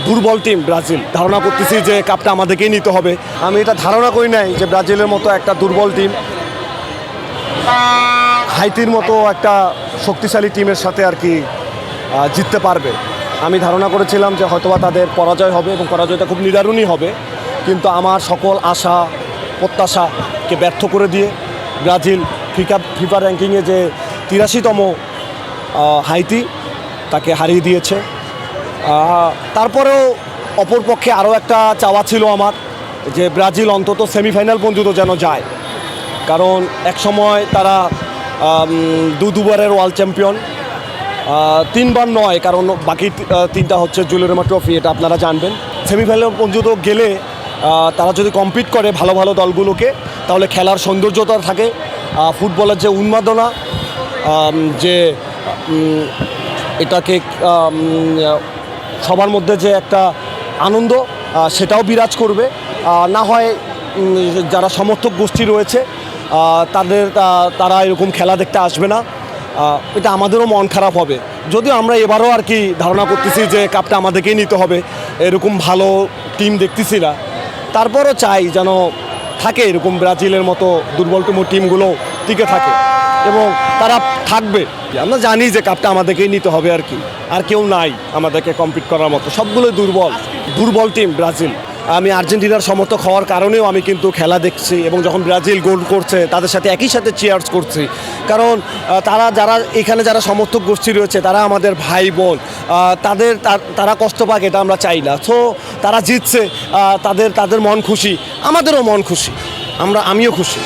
দুর্বল team Brazil. ধারণা করতেছি যে কাপটা আমাদেরকেই নিতে হবে। আমি এটা ধারণা করি নাই যে ব্রাজিলের মতো একটা দুর্বল টিম হাইতির মতো একটা শক্তিশালী টিমের সাথে আর কি জিততে পারবে। আমি ধারণা করেছিলাম যে হয়তোবা তাদের পরাজয় হবে এবং পরাজয়টা খুব নিদারুণই হবে, কিন্তু আমার সকল আশা প্রত্যাশাকে ব্যর্থ করে দিয়ে ব্রাজিল ফিফা র্যাঙ্কিংয়ে যে 83তম হাইতি তাকে হারিয়ে দিয়েছে। তারপরেও অপরপক্ষে আরও একটা চাওয়া ছিল আমার যে ব্রাজিল অন্তত সেমিফাইনাল পর্যন্ত যেন যায়, কারণ এক সময় তারা দুবারের ওয়ার্ল্ড চ্যাম্পিয়ন, 3বার নয়, কারণ বাকি 3টা হচ্ছে জুলিয়ানো ট্রফি, এটা আপনারা জানবেন। সেমিফাইনাল পর্যন্ত গেলে তারা যদি কম্পিট করে ভালো ভালো দলগুলোকে, তাহলে খেলার সৌন্দর্যতা থাকে, ফুটবলের যে উন্মাদনা, যে এটাকে সবার মধ্যে যে একটা আনন্দ সেটাও বিরাজ করবে। না হয় যারা সমর্থক গোষ্ঠী রয়েছে তারা এরকম খেলা দেখতে আসবে না, এটা আমাদেরও মন খারাপ হবে। যদিও আমরা এবারও আর কি ধারণা করতেছি যে কাপটা আমাদেরকেই নিতে হবে, এরকম ভালো টিম দেখতেছি না। তারপরও চাই যেন থাকে এরকম ব্রাজিলের মতো দুর্বল টিমগুলো টিকে থাকে এবং তারা থাকবে। আমরা জানি যে কাপটা আমাদেরকেই নিতে হবে আর কি, আর কেউ নাই আমাদেরকে কম্পিট করার মতো, সবগুলোই দুর্বল টিম ব্রাজিল। আমি আর্জেন্টিনার সমর্থক হওয়ার কারণেও আমি কিন্তু খেলা দেখছি এবং যখন ব্রাজিল গোল করছে তাদের সাথে একই সাথে চিয়ার্স করছি, কারণ যারা এখানে যারা সমর্থক গোষ্ঠী রয়েছে তারা আমাদের ভাই বোন, তারা কষ্ট পাক এটা আমরা চাই না। সো তারা জিতছে, তাদের মন খুশি, আমাদেরও মন খুশি, আমিও খুশি।